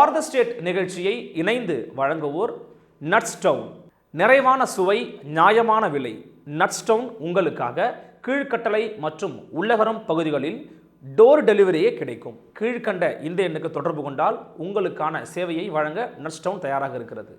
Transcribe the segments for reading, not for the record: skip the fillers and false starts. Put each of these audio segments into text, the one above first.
For the state நிகழ்ச்சியை இணைந்து வழங்குவோர் நட்ஸ்டவுன். நிறைவான சுவை, நியாயமான விலை. நட்ஸ்டவுன் உங்களுக்காக கீழ்கட்டளை மற்றும் உள்ளகரம் பகுதிகளில் டோர் டெலிவரியே கிடைக்கும். கீழ்கண்ட இந்த எண்ணுக்கு தொடர்பு கொண்டால் உங்களுக்கான சேவையை வழங்க நட்ஸ்டவுன் தயாராக இருக்கிறது.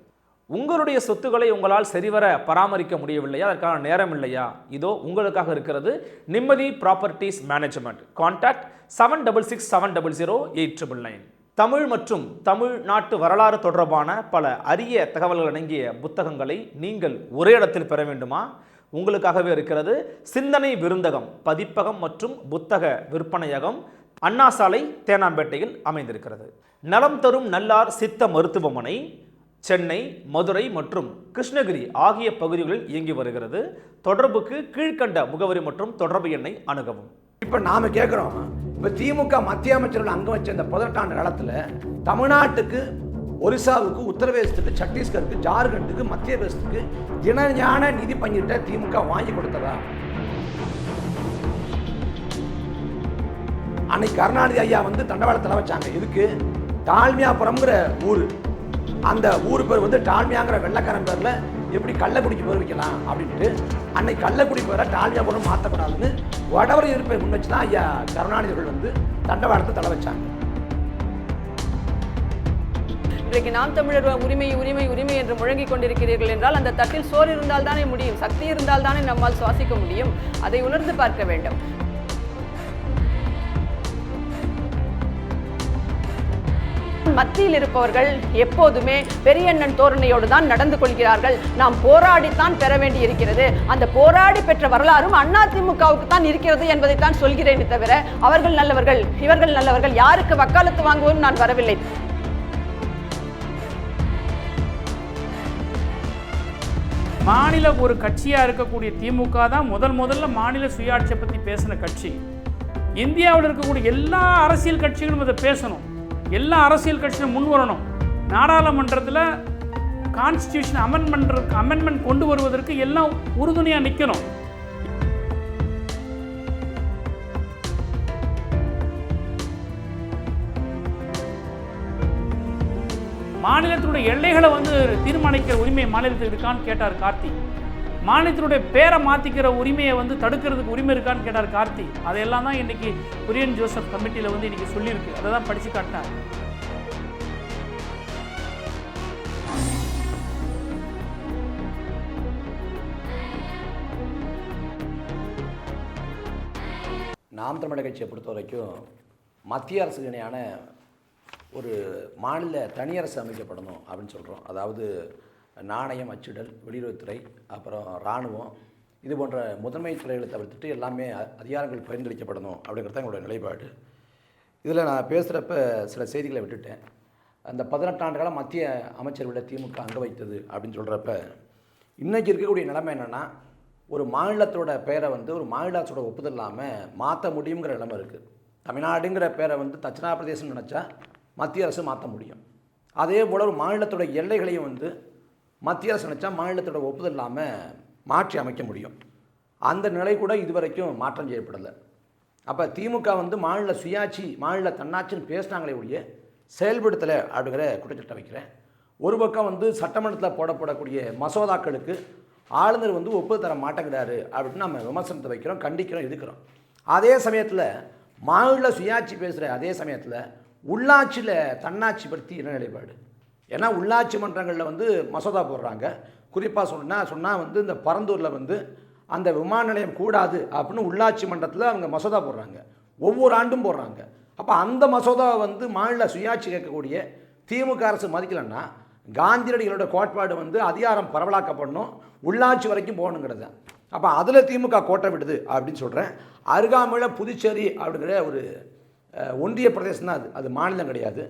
உங்களுடைய சொத்துக்களை உங்களால் சரிவர பராமரிக்க முடியவில்லையா, அதற்கான நேரம் இல்லையா, இதோ உங்களுக்காக இருக்கிறது நிம்மதி ப்ராப்பர்ட்டிஸ் மேனேஜ்மெண்ட். கான்டாக்ட் 7667008999. தமிழ் மற்றும் தமிழ்நாட்டு வரலாறு தொடர்பான பல அரிய தகவல்கள் அடங்கிய புத்தகங்களை நீங்கள் ஒரே இடத்தில் பெற வேண்டுமா? உங்களுக்காகவே இருக்கிறது சிந்தனை விருந்தகம் பதிப்பகம் மற்றும் புத்தக விற்பனையகம். அண்ணா சாலை, தேனாம்பேட்டையில் அமைந்திருக்கிறது. நலம் தரும் நல்லார் சித்த மருத்துவமனை சென்னை, மதுரை மற்றும் கிருஷ்ணகிரி ஆகிய பகுதிகளில் இயங்கி வருகிறது. தொடர்புக்கு கீழ்கண்ட முகவரி மற்றும் தொடர்பு எண்ணை அணுகவும். இப்போ நாம கேட்குறோம், இப்போ திமுக மத்திய அமைச்சர்கள் அங்கே வச்ச இந்த 18 ஆண்டு காலத்தில் தமிழ்நாட்டுக்கு, ஒரிசாவுக்கு, உத்தரப்பிரதேசத்துக்கு, சத்தீஸ்கருக்கு, ஜார்க்கண்டுக்கு, மத்திய பிரதேசத்துக்கு தினஞான நிதி பங்கிட்ட திமுக வாங்கி கொடுத்ததா? அன்னைக்கு கருணாநிதி ஐயா வந்து தண்டவாளத்தில் வச்சாங்க. இதுக்கு டால்மியாபுரம்ங்கிற ஊர், அந்த ஊர் பேர் வந்து டால்மியாங்கிற வெள்ளக்காரன் பேரில் எப்படி கள்ளக்குடிக்கு பேர் வைக்கலாம் அப்படின்ட்டு அன்னைக்கு கள்ளக்குடி பேரை டால்மியாபுரம் மாற்றக்கூடாதுன்னு வடவர் இருப்பை முன் வச்சு தான் ஐயா கருணாநிதிகள் வந்து தண்டவாளத்தை தலை வச்சாங்க. இன்றைக்கு நாம் தமிழர் உரிமை உரிமை உரிமை என்று முழங்கிக் கொண்டிருக்கிறீர்கள் என்றால் அந்த தட்டில் சோறு இருந்தால் தானே முடியும், சக்தி இருந்தால் தானே நம்மால் சுவாசிக்க முடியும். அதை உணர்ந்து பார்க்க வேண்டும். மத்தியில் இருப்பவர்கள் எப்போதுமே பெரியண்ணன் தோரணையோடு தான் நடந்து கொள்கிறார்கள். நாம் போராடித்தான் பெற வேண்டி இருக்கிறது. அந்த போராடி பெற்ற வரலாறும் அதிமுகவுக்கு தான் இருக்கிறது என்பதைத்தான் சொல்கிறேனே தவிர அவர்கள் நல்லவர்கள், இவர்கள் நல்லவர்கள், யாருக்கு வக்காலத்து வாங்குவோம் நான் வரவில்லை. மாநில ஒரு கட்சியாக இருக்கக்கூடிய திமுக தான் முதல்ல மாநில சுயாட்சியை பற்றி பேசின கட்சி. இந்தியாவில் இருக்கக்கூடிய எல்லா அரசியல் கட்சிகளும் இதை பேசணும். எல்லா அரசியல் கட்சியும் முன் வரணும். நாடாளுமன்றத்தில் கான்ஸ்டியூஷன் அமெண்ட்மெண்ட் கொண்டு வருவதற்கு எல்லாம் உறுதுணையாக நிற்கணும். மாநிலத்தினுடைய எல்லைகளை வந்து தீர்மானிக்கிற உரிமை மாநிலத்துக்கு இருக்கான்னு கேட்டார் கார்த்தி. மாநிலத்தினுடைய பேரை மாற்றிக்கிற உரிமையை வந்து தடுக்கிறதுக்கு உரிமை இருக்கான்னு கேட்டார் கார்த்தி. அதையெல்லாம் தான் இன்றைக்கி குரியன் ஜோசப் கமிட்டியில் வந்து இன்றைக்கி சொல்லியிருக்கு. அதை தான் படித்து காட்டினார். நாம் தமிழர் கட்சியை பொறுத்த வரைக்கும் மத்திய அரசுக்கு இணையான ஒரு மாநில தனியரசு அமைக்கப்படணும் அப்படின்னு சொல்கிறோம். அதாவது நாணயம், அச்சிடல், வெளியுறவுத்துறை, அப்புறம் இராணுவம், இது போன்ற முதன்மை துறைகளை தவிர்த்துட்டு எல்லாமே அதிகாரங்கள் பரிந்துரைக்கப்படணும் அப்படிங்கிறது தான் எங்களோட நிலைப்பாடு. இதில் நான் பேசுகிறப்ப சில செய்திகளை விட்டுட்டேன். அந்த 18 ஆண்டு காலம் மத்திய அமைச்சர்களை திமுக அங்கே வைத்தது அப்படின்னு சொல்கிறப்ப இன்றைக்கி இருக்கக்கூடிய நிலைமை என்னென்னா, ஒரு மாநிலத்தோட பேரை வந்து ஒரு மாநில அரசோட ஒப்புதல் இல்லாமல் மாற்ற முடியுங்கிற நிலைமை இருக்குது. தமிழ்நாடுங்கிற பேரை வந்து தட்சிணா பிரதேசம் நினச்சா மத்திய அரசு மாற்ற முடியும். அதே போல் ஒரு மாநிலத்தோட எல்லைகளையும் வந்து மத்திய அரசு நினச்சா மாநிலத்தோட ஒப்புதல் இல்லாமல் மாற்றி அமைக்க முடியும். அந்த நிலை கூட இதுவரைக்கும் மாற்றம் செய்யப்படலை. அப்போ திமுக வந்து மாநில சுயாட்சி, மாநில தன்னாட்சின்னு பேசினாங்களே ஒழிய செயல்படுத்தலை அப்படிங்கிற குற்றச்சாட்டை வைக்கிறேன். ஒரு பக்கம் வந்து சட்டமன்றத்தில் போடப்படக்கூடிய மசோதாக்களுக்கு ஆளுநர் வந்து ஒப்புதல் தர மாட்டேங்கிறாரு அப்படின்னு நம்ம விமர்சனத்தை வைக்கிறோம், கண்டிக்கிறோம், எதுக்கிறோம். அதே சமயத்தில் மாநில சுயாட்சி பேசுகிற அதே சமயத்தில் உள்ளாட்சியில் தன்னாட்சி பற்றி என்ன நிலைப்பாடு? ஏன்னா உள்ளாட்சி மன்றங்களில் வந்து மசோதா போடுறாங்க. குறிப்பாக சொன்னால் வந்து இந்த பரந்தூரில் வந்து அந்த விமான நிலையம் கூடாது அப்படின்னு உள்ளாட்சி மன்றத்தில் அவங்க மசோதா போடுறாங்க, ஒவ்வொரு ஆண்டும் போடுறாங்க. அப்போ அந்த மசோதாவை வந்து மாநில சுயாட்சி கேட்கக்கூடிய திமுக அரசு மதிக்கலைன்னா காந்தியடிகளோட கோட்பாடு வந்து அதிகாரம் பரவலாக்கப்படணும், உள்ளாட்சி வரைக்கும் போகணுங்கிறது. அப்போ அதில் திமுக கோட்டை விடுது அப்படின்னு சொல்கிறேன். அருகாமையில் புதுச்சேரி அப்படிங்கிற ஒரு ஒன்றிய பிரதேசம் தான், அது மாநிலம் கிடையாது.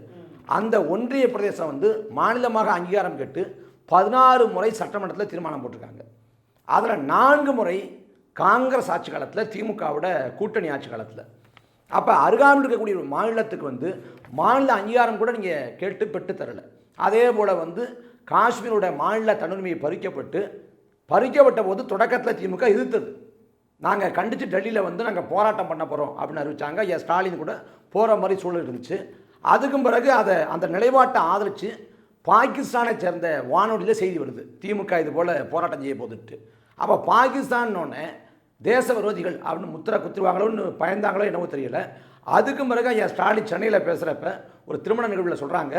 அந்த ஒன்றிய பிரதேசம் வந்து மாநிலமாக அங்கீகாரம் கேட்டு 16 முறை சட்டமன்றத்தில் தீர்மானம் போட்டிருக்காங்க. அதில் 4 முறை காங்கிரஸ் ஆட்சி காலத்தில், திமுகவோட கூட்டணி ஆட்சி காலத்தில். அப்போ அருகாமையில் இருக்கக்கூடிய ஒரு மாநிலத்துக்கு வந்து மாநில அங்கீகாரம் கூட நீங்கள் கேட்டு பெற்று தரலை. அதே போல் வந்து காஷ்மீரோட மாநில தன்னுரிமையை பறிக்கப்பட்ட போது தொடக்கத்தில் திமுக எதிர்த்தது. நாங்கள் கண்டித்து டெல்லியில் வந்து நாங்கள் போராட்டம் பண்ண போகிறோம் அப்படின்னு அறிவித்தாங்க. ஐயா ஸ்டாலின் கூட போகிற மாதிரி சூழல் இருந்துச்சு. அதுக்கும் பிறகு அந்த நிலைப்பாட்டை ஆதரித்து பாகிஸ்தானை சேர்ந்த வானொலியில் செய்தி வருது, திமுக இது போல் போராட்டம் செய்ய போதுட்டு. அப்போ பாகிஸ்தான்னொன்னே தேச விரோதிகள் அப்படின்னு முத்திரை குத்துருவாங்களோன்னு பயந்தாங்களோ என்னவோ தெரியல. அதுக்கும் பிறகு ஐயா ஸ்டாலின் சென்னையில் பேசுகிறப்ப ஒரு திருமண நிகழ்வில் சொல்கிறாங்க,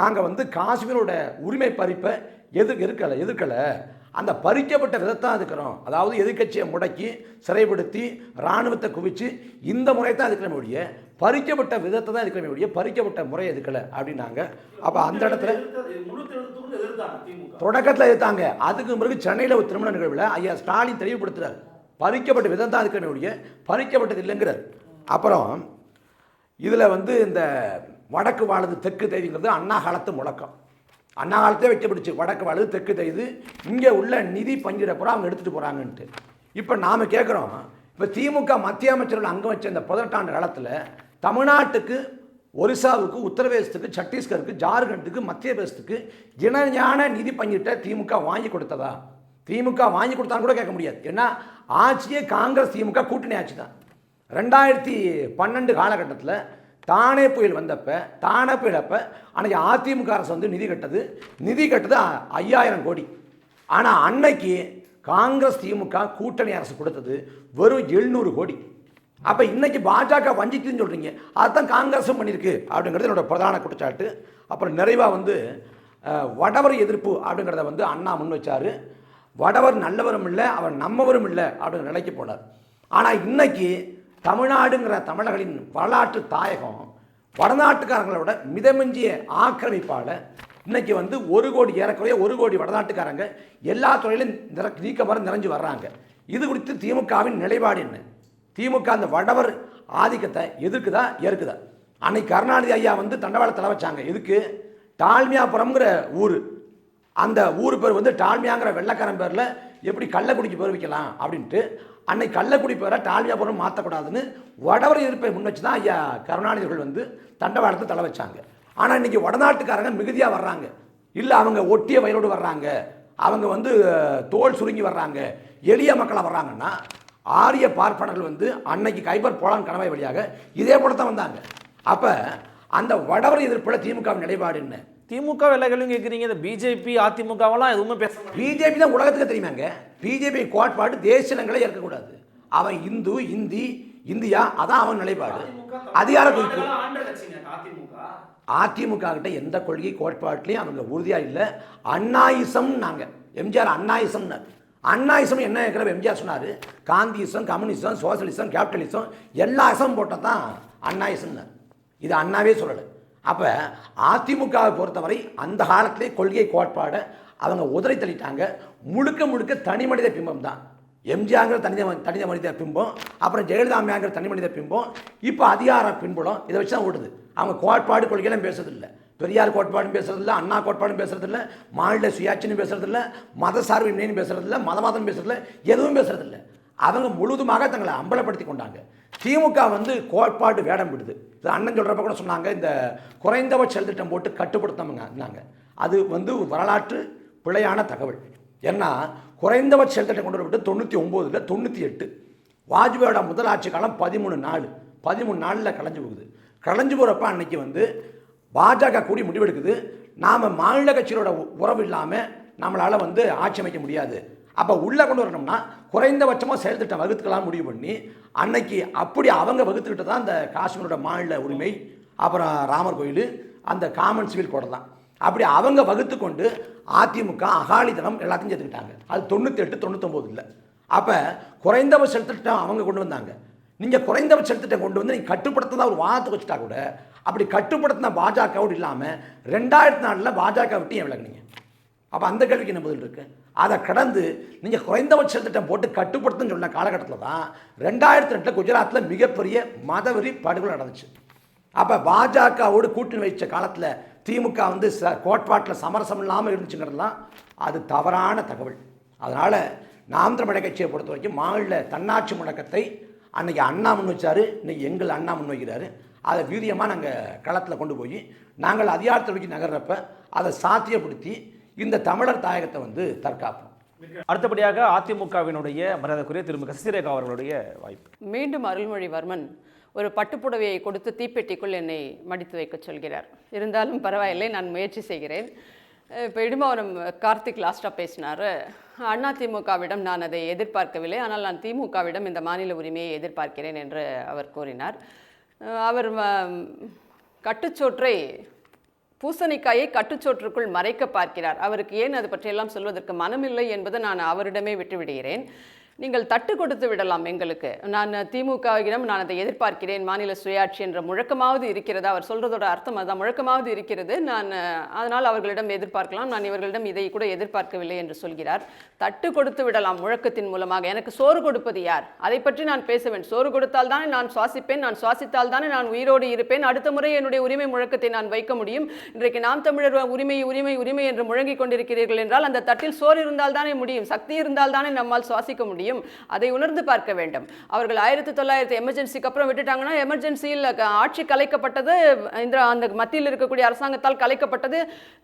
நாங்கள் காஷ்மீரோட உரிமை பறிப்பை எதிர்க்கலை, அந்த பறிக்கப்பட்ட விதத்தை தான் எதிர்க்கிறோம். அதாவது எதிர்க்கட்சியை முடக்கி சிறைப்படுத்தி இராணுவத்தை குவிச்சு இந்த முறை தான் எதிர்க்கிறோம் ஒழிய பறிக்கப்பட்ட விதத்தை தான் எதிர்க்கிறோம் ஒழிய பறிக்கப்பட்ட முறையை எதிர்க்கலை அப்படின்னாங்க. அப்போ அந்த இடத்துல தொடக்கத்தில் எதிர்த்தாங்க. அதுக்கு பிறகு சென்னையில் ஒரு திருமண நிகழ்வில் ஐயா ஸ்டாலின் தெளிவுபடுத்துறாரு, பறிக்கப்பட்ட விதம் தான் எதிர்க்கிறோம் ஒழிய பறிக்கப்பட்டது இல்லைங்கிறார். அப்புறம் இதில் இந்த வடக்கு வாழுது தெற்கு தேதிங்கிறது அண்ணா காலத்து முழக்கம். அண்ணா காலத்தே வைக்கப்பட்டுச்சு, வடக்கு வாழுது தெற்கு தேதி, இங்கே உள்ள நிதி பங்கிடப்புறம் அவங்க எடுத்துகிட்டு போகிறாங்கன்ட்டு. இப்போ நாம் கேட்குறோம், இப்போ திமுக மத்திய அமைச்சர்கள் அங்கே வச்ச இந்த 18 காலத்தில் தமிழ்நாட்டுக்கு, ஒரிசாவுக்கு, உத்தரப்பிரதேசத்துக்கு, சத்தீஸ்கருக்கு, ஜார்க்கண்டுக்கு, மத்திய பிரதேசத்துக்கு இணையான நிதி பங்கீட்டை திமுக வாங்கி கொடுத்ததா? திமுக வாங்கி கொடுத்தான்னு கூட கேட்க முடியாது. ஏன்னா ஆட்சியே காங்கிரஸ் திமுக கூட்டணி ஆட்சி தான். 2012 காலகட்டத்தில் தானே புயல் அப்போ அன்றைக்கி அதிமுக அரசு நிதி கட்டது 5000 கோடி. ஆனால் அன்னைக்கு காங்கிரஸ் திமுக கூட்டணி அரசு கொடுத்தது வெறும் 700 கோடி. அப்போ இன்னைக்கு பாஜக வஞ்சிக்குன்னு சொல்கிறீங்க, அதுதான் காங்கிரஸும் பண்ணியிருக்கு அப்படிங்கிறது என்னோட பிரதான குற்றச்சாட்டு. அப்புறம் நிறைவாக வடவர் எதிர்ப்பு அப்படிங்கிறத அண்ணா முன் வச்சார். வடவர் நல்லவரும் இல்லை, அவர் நம்மவரும் இல்லை அப்படிங்கிற நிலைக்கு போனார். ஆனால் இன்னைக்கு தமிழ்நாடுங்கிற தமிழர்களின் வரலாற்று தாயகம் வடநாட்டுக்காரங்களோட மிதமிஞ்சிய ஆக்கிரமிப்பால் இன்னைக்கு 1 கோடி, ஏறக்குறைய 1 கோடி வடநாட்டுக்காரங்க எல்லா துறையிலும் நீக்கமர நிறைஞ்சு வர்றாங்க. இது குறித்து திமுகவின் நிலைப்பாடு என்ன? திமுக அந்த வடவர் ஆதிக்கத்தை எதிர்க்குதா ஏற்குதா? அன்னைக்கு கருணாநிதி ஐயா தண்டவாளத்தில் வச்சாங்க. எதுக்கு? டால்மியாபுரம்ங்கிற ஊர், அந்த ஊர் பேர் டால்மியாங்கிற வெள்ளக்காரன் பேரில் எப்படி கள்ளக்குடிக்கு பேர் வைக்கலாம் அப்படின்ட்டு அன்னைக்கு கள்ளக்குடி பேரை டால்மியாபுரம் மாற்றக்கூடாதுன்னு வடவர் எதிர்ப்பை முன் வச்சு தான் ஐயா கருணாநிதிகள் தண்டவாளத்தை தலை வச்சாங்க. ஆனால் இன்றைக்கி வடநாட்டுக்காரங்க மிகுதியாக வர்றாங்க. இல்லை அவங்க ஒட்டிய வயலோடு வர்றாங்க, அவங்க தோல் சுருங்கி வர்றாங்க, எளிய மக்களாக வர்றாங்கன்னா ஆரிய பார்ப்பனர்கள் அன்னைக்கு கைபர் போலான் கணவாய் வழியாக இதே போல தான் வந்தாங்க. அப்போ அந்த வடவர் எதிர்ப்பில் திமுகவின் நிலைப்பாடு என்ன? திமுக எல்லா கேள்வியும் கேட்குறீங்க, இந்த பிஜேபி அதிமுகவெல்லாம் எதுவுமே பேச மாட்டாங்க. பிஜேபி தான் உலகத்துக்கு தெரியுமாங்க. பிஜேபி கோட்பாடு தேசியங்களை ஏற்கக்கூடாது, அவன் இந்து, இந்தியா, அதான் அவன் நிலைப்பாடு. அதிகார குறிப்பு அதிமுக கிட்ட எந்த கொள்கை கோட்பாட்டிலையும் அவங்க உறுதியாக இல்லை. அண்ணாயிசம் நாங்கள் எம்ஜிஆர் அண்ணாயிசம் என்ன இருக்கிற எம்ஜிஆர் சொன்னார், காந்தியிசம், கம்யூனிசம், சோசியலிசம், கேபிட்டலிசம் எல்லா இசம் போட்டால் தான் அண்ணாயிசம்னார். இது அண்ணாவே சொல்லலை. அப்போ அதிமுகவை பொறுத்தவரை அந்த காலத்திலே கொள்கை கோட்பாடை அவங்க உதறி தள்ளிட்டாங்க. முழுக்க தனி மனித பிம்பம் தான். எம்ஜிஆங்கிற தனி மனித பிம்பம், அப்புறம் ஜெயலலிதாமியாங்கிற தனி மனித பிம்பம், இப்போ அதிகார பின்புலம், இதை வச்சு தான் ஓடுது. அவங்க கோட்பாடு கொள்கையெல்லாம் பேசுறதில்லை. பெரியார் கோட்பாடும் பேசுறதில்ல, அண்ணா கோட்பாடும் பேசுறதில்ல, மாநில சுயாட்சின்னு பேசுறதில்ல, மத சார்பின்மைன்னு பேசுறதில்ல, மதவாதம் பேசுறதில்ல, எதுவும் பேசுறதில்லை. அவங்க முழுதுமாக தங்களை அம்பலப்படுத்தி கொண்டாங்க. திமுக கோட்பாடு வேடம் விடுது. இது அண்ணன் சொல்கிறப்ப கூட சொன்னாங்க, இந்த குறைந்தபட்ச செயல் திட்டம் போட்டு கட்டுப்படுத்தாங்க. அது வரலாற்று பிழையான தகவல். ஏன்னா குறைந்தபட்ச செயல் திட்டம் கொண்டு விட்டு 99 98 வாஜ்பாயோட முதல் ஆட்சி காலம் 13 நாளில் கலைஞ்சு போகுது. கலைஞ்சு போகிறப்ப அன்னைக்கு பாஜக கூடி முடிவெடுக்குது, நாம் மாநில கட்சிகளோட உறவு இல்லாமல் நம்மளால் ஆட்சி அமைக்க முடியாது. அப்போ உள்ளே கொண்டு வரணும்னா குறைந்தபட்சமாக செயல் திட்டம் வகுத்துக்கலாம் முடிவு பண்ணி அன்னைக்கு அப்படி அவங்க வகுத்துக்கிட்டு தான் அந்த காஷ்மீரோட மாநில உரிமை, அப்புறம் ராமர் கோயில், அந்த காமன் சிவில் கோடை தான். அப்படி அவங்க வகுத்து கொண்டு அதிமுக அகாலிதனம் எல்லாத்தையும் சேர்த்துக்கிட்டாங்க. அது 98 99 இல்லை. அப்போ குறைந்தபட்ச செயல் திட்டம் அவங்க கொண்டு வந்தாங்க. நீங்கள் குறைந்தபட்ச செயல் திட்டம் கொண்டு நீங்கள் கட்டுப்படுத்தினா ஒரு வாதத்தை வச்சுட்டா கூட, அப்படி கட்டுப்படுத்தின பாஜகவோடு இல்லாமல் 2004 பாஜக விட்டு ஏன் விலகுனீங்க? அப்போ அந்த கேள்விக்கு என்ன பதில் இருக்குது? அதை கடந்து நீங்கள் குறைந்தபட்ச திட்டம் போட்டு கட்டுப்படுத்துன்னு சொன்ன காலகட்டத்தில் தான் 2002 குஜராத்தில் மிகப்பெரிய மதவெறி படுகொலை நடந்துச்சு. அப்போ பாஜகவோடு கூட்டணி வைச்ச காலத்தில் திமுக கோட்பாட்டில் சமரசம் இல்லாமல் இருந்துச்சுங்கிறதுலாம் அது தவறான தகவல். அதனால் நாம் தமிழர் கட்சியை பொறுத்த வரைக்கும் மாநில தன்னாட்சி முழக்கத்தை அன்றைக்கி அண்ணா முன் வச்சார், இன்றைக்கி எங்கள் அண்ணா முன் வைக்கிறாரு. அதை வீரியமாக நாங்கள் களத்தில் கொண்டு போய் நாங்கள் அதிகாரத்தை நோக்கி நகர்றப்ப அதை சாத்தியப்படுத்தி இந்த தமிழர் தாயகத்தை தற்காப்போம். அடுத்தபடியாக அதிமுகவினுடைய மரியாதைக்குரிய திரும்ப சசிரேகா அவர்களுடைய வாய்ப்பு. மீண்டும் அருள்மொழிவர்மன் ஒரு பட்டுப்புடவையை கொடுத்து தீப்பெட்டிக்குள் என்னை மடித்து வைக்க சொல்கிறார். இருந்தாலும் பரவாயில்லை, நான் முயற்சி செய்கிறேன். இப்போ இடுமாவரம் கார்த்திக் லாஸ்ட்டாக பேசினார். அதிமுகவிடம் நான் அதை எதிர்பார்க்கவில்லை, ஆனால் நான் திமுகவிடம் இந்த மாநில உரிமையை எதிர்பார்க்கிறேன் என்று அவர் கூறினார். அவர் கட்டுச்சோற்றை பூசணிக்காயை கட்டுச்சோற்றுக்குள் மறைக்க பார்க்கிறார். அவருக்கு ஏன் அது பற்றியெல்லாம் சொல்வதற்கு மனமில்லை என்பதை நான் அவரிடமே விட்டுவிடுகிறேன். நீங்கள் தட்டு கொடுத்து விடலாம் எங்களுக்கு. நான் திமுகவிடம் நான் அதை எதிர்பார்க்கிறேன், மாநில சுயாட்சி என்ற முழக்கமாவது இருக்கிறது. அவர் சொல்றதோட அர்த்தம் அதுதான், முழக்கமாவது இருக்கிறது. நான் அதனால் அவர்களிடம் எதிர்பார்க்கலாம், நான் இவர்களிடம் இதை கூட எதிர்பார்க்கவில்லை என்று சொல்கிறார். தட்டு கொடுத்து விடலாம் முழக்கத்தின் மூலமாக. எனக்கு சோறு கொடுப்பது யார், அதை பற்றி நான் பேச வேண்டும். சோறு கொடுத்தால் தானே நான் சுவாசிப்பேன், நான் சுவாசித்தால் தானே நான் உயிரோடு இருப்பேன். அடுத்த முறை என்னுடைய உரிமை முழக்கத்தை நான் வைக்க முடியும். இன்றைக்கு நாம் தமிழர் உரிமை உரிமை உரிமை என்று முழங்கிக் கொண்டிருக்கிறீர்கள் என்றால் அந்த தட்டில் சோறு இருந்தால் தானே முடியும், சக்தி இருந்தால் தானே நம்மால் சுவாசிக்க முடியும். அதை உணர்ந்து பார்க்க வேண்டும். அவர்கள் 1900 எமர்ஜென்சிக்கு அப்புறம் விட்டுட்டாங்கன்னா, எமர்ஜென்சியில் ஆட்சி கலைக்கப்பட்டது அந்த மத்தியில் இருக்கக்கூடிய அரசாங்கத்தால் கலைக்கப்பட்டது